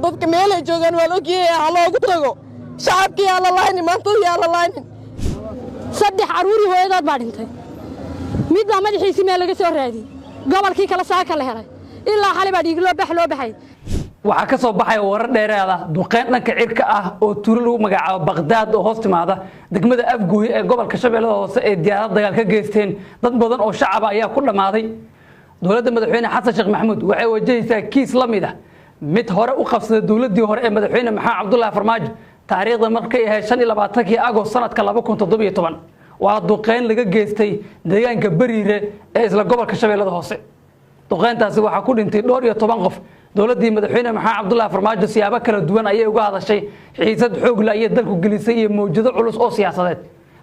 dadka meel ay joogaan waa la ogyahay ha loogu tago shacabkii yaa la laaynin maantadii yaa la laaynin saddex caruuri hooyadood baa dhintay mid baa madaxiisii meel laga soo raadiyey gobolkii kale saaka la helay ilaa xalay baa dhiig loo baxay waxaa ka soo baxay warar dheeraad ah duqeyn dhanka cirka ah oo tuulo lagu magacaabo Baghdad oo hoos timaada degmada Afgooy ee gobolka Shabeellaha Hoose ee diyaarad dagaal ka geysteen dad badan oo shacab ayaa ku dhamaaday dowladda madaxweyne Xasan Sheekh Maxamuud waxay wajahaysaa kiis la mid ah mid hore u qabsaday dowladii hore ee madaxweyne Maxamed Cabdullaahi Farmaajo taariikhda markay ahayd 25 Agost sanadka 2017 waa duqeyn laga geystay deegaanka Bariire ee isla gobolka Shabeellaha Hoose duqeyntaasi waxa ku dhintay 12 qof dowladii madaxweyne Maxamed Cabdullaahi Farmaajo siyaabo kala duwan ayay uga hadashay xiisad xoog leh ay dalku gelisay iyo mowjado culus oo siyaasadeed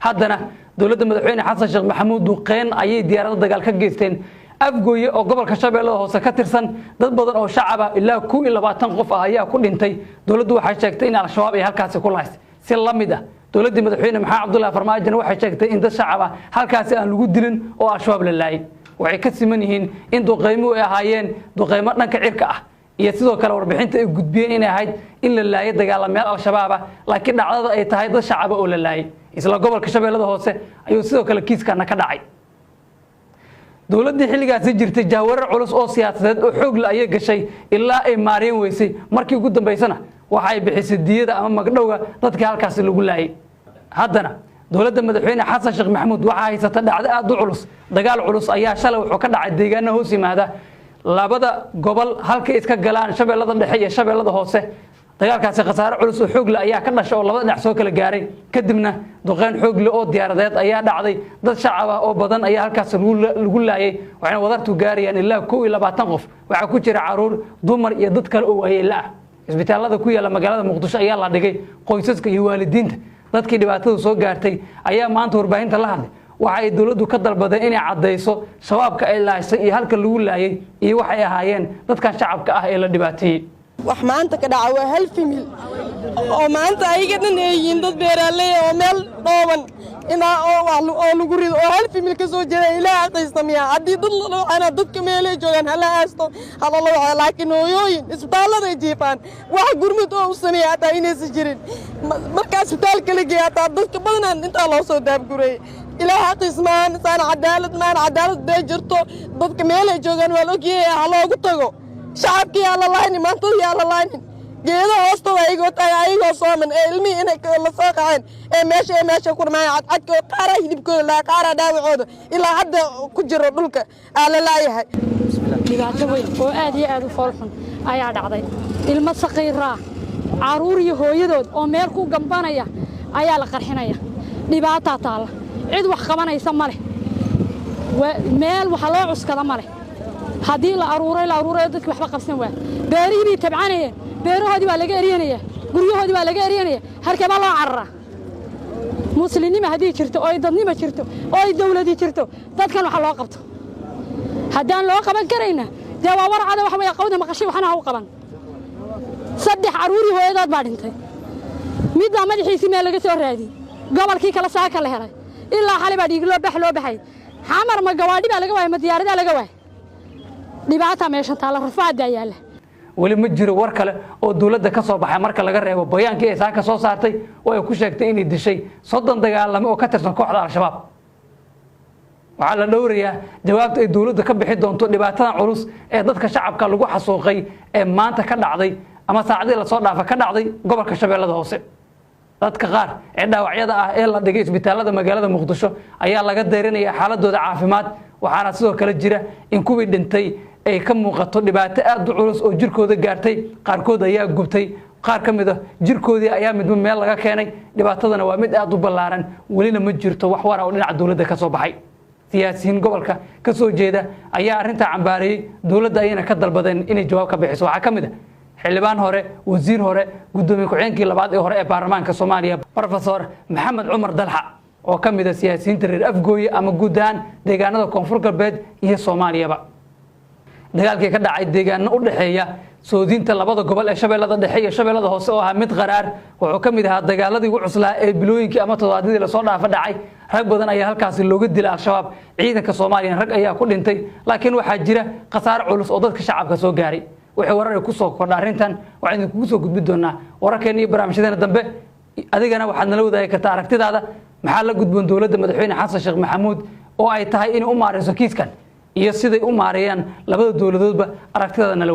haddana dowladda madaxweyne Xasan Sheekh Maxamuud duqeyn ayay diyaarada dagaal ka geysteen Afgooy oo gobolka Shabeellaha Hoose ka tirsan dad badan oo shacab ah ilaa 22 qof ah ayaa ku dhintay dowladdu waxay sheegtay in al-shabaab ay halkaas ku lahaysay si la mid ah dowladii madaxweyne Maxamed Cabdullaahi Farmaajo waxay sheegtay in dad shacab ah halkaas aan lagu dilin oo al-shabaab la laayay waxay ka siman yihiin in duqeymo ay ahaayeen duqeymo dhanka cirka ah iyo sidoo kale warbixinta ay gudbiyeen in ahayd in la laayay dagaalamayaal al-shabaab ah laakiin dhacdada ay tahay dad shacab oo la laayay isla gobolka Shabeellaha Hoose ayuu sidoo kale kiiskana ka dhacay dowladda xilligaasi jirtay jaawarar culus oo siyaasadeed oo xoog la ay gashay ilaa ay maareen weysay markii ugu dambeysana waxa ay bixisay diyada ama magdhowga dadka halkaas lagu laayay haddana dowladda madaxweyne Xasan Sheekh Maxamuud waxa haysata dhacdo aad u culus dagaal culus ayaa shalay wuxuu ka dhacay deegaano hoos yimaada labada gobol halka iska galaan Shabeellada Dhexe iyo Shabeellada Hoose dagaalkaasi khasaare culus oo xoog leh ayaa ka dhashay oo labada dhinac soo kala gaaray kadibna duqeyn xoog leh oo diyaaradeed ayaa dhacday dad shacab ah oo badan ayaa halkaas lagu laayay waxayna wadartu gaarayaan ilaa 22 qof waxa ku jira caruur dumar iyo dad kale oo waayeel ah isbitaalada ku yaala magaalada Muqdisho ayaa la dhigay qoysaska iyo waalidiinta dadkii dhibaatada soo gaartay ayaa maanta warbaahinta la hadlay waxa ay dawladdu ka dalbadeen inay cadeyso shabaabka ay laaysay iyo halka lagu laayay iyo waxa ay ahaayeen dadkan shacabka ah ee la dhibaateeyay wax maanta ka dhaca waa hal famil oo maanta ayaga dhan ay yihiin dad beeraley oo meel dhooban oo lagu rido oo hal famil ka soo jeeda ilaa aqaysamiya haddii dad la dhawacana dadka meelay joogaan hala aasto hala la waxa laakiin hooyooyin isbitaalada ay jiifaan wax gurmud oo u sameeya hataa inaysan jirin marka isbitaalka la geeya hataa dadka badanaan intaa loo soo daabguray ilaa aqaysmaan saan cadaalad bay jirto dadka meelay joogaan waa la ogyahay ha loogu tago shacabkii yaa la laaynin maantadii yaa la laaynin geedo hoostooda ayagoo tahay ayagoo sooman ee ilmihii inay la soo qaceen ee meesha ku dhamaan cadcadkoo qaaraa hidibkooda laa qaaraa dhaawacooda ilaa hadda ku jiro dhulka aa la laayahay dhibaato weyn oo aad iyo aad u foolxun ayaa dhacday ilmo saqiiraa caruur iyo hooyadood oo meel ku gambanaya ayaa la qarxinaya dhibaataa taalla cid wax qabanaysa ma leh meel waxa loo cuskada ma leh haddii la aruuray dadkii waxba qabsan waa beerihii bay tabcanayeen beerahoodii baa laga eryanaya guryahoodii baa laga eryanaya halkee baa loo cararaa muslimnimo haddii jirto oo ay dadnimo jirto oo ay dawladii jirto dadkan waxa loo qabto haddaan loo qaban karayna dee waa warcada wax way qawda maqashay waxna ha u qaban saddex caruuri hooyadood baa dhintay mid baa madaxiisii meel laga soo raadiyey gobolkii kale saaka la helay ilaa xalay baa dhiig loo baxay xamar ma gawaadhi baa laga waayay ma diyaarada laga waayay dhibaato meesha taala rafaad ayaala wali ma jiro war kale oo dawladda ka soo baxay marka laga reebo bayaankii ay saaka soo saartay oo ay ku sheegtay inay dishay 30 dagaalamo oo ka tirsan kooxda al-shabaab waxa la dhowrayaa jawaabta ay dawladda ka bixi doonto dhibaatadan culus ee dadka shacabka lagu xasuuqay ee maanta ka dhacday ama saacadii la soo dhaafa ka dhacday gobolka Shabeellaha Hoose dadka qaar ee dhaawacyada ah ee la dhigay isbitaalada magaalada Muqdisho ayaa laga deerinayaa xaaladooda caafimaad waxaana sidoo kale jira in kuwii dhintay ay ka muuqato dhibaato aad u culus oo jirkooda gaartay qaarkood ayaa gubtay qaar kamid ah jirkoodii ayaa midba meel laga keenay dhibaatadana waa mid aad u ballaaran walina ma jirto wax war ah oo dhinaca dawladda ka soo baxay siyaasiyiin gobolka ka soo jeeda ayaa arrinta cambaariyay dawladda ayna ka dalbadeen inay jawaab ka bixiso waxa kamid ah xildhibaan hore wasiir hore gudoomiye ku-xigeenkii labaad ee hore ee baarlamaanka Soomaaliya Professor Maxamed Cumar Dalxa oo kamid ah siyaasiyiinta reer Afgooy ama guud ahaan deegaanada Koonfur Galbeed iyo Soomaaliyaba dagaalkii ka dhacay deegaano u dhaxeeya soodinta labada gobol ee Shabeellada Dhexe iyo Shabeellada Hoose oo ah mid qaraar wuxuu kamid ahaa dagaaladii ugu cuslaa ee bilooyinkii ama toddobaadkii la soo dhaafa dhacay rag badan ayaa halkaas looga dilay al-shabaab ciidanka Soomaaliya rag ayaa ku dhintay laakiin waxa jira khasaar culus oo dadka shacabka soo gaaray wixii warar ay ku soo kordha arrintan waxaan idinku soo gudbin doonaa wararkeena iyo barnaamijyadeena dambe adigana waxaad nala wadaagi kartaa aragtidaada maxaa la gudboon dowladda madaxweyne xasan sheekh maxamuud oo ay tahay inay u maareyso kiiskan iyo siday u maareeyaan labada dowladoodba aragtidaada nala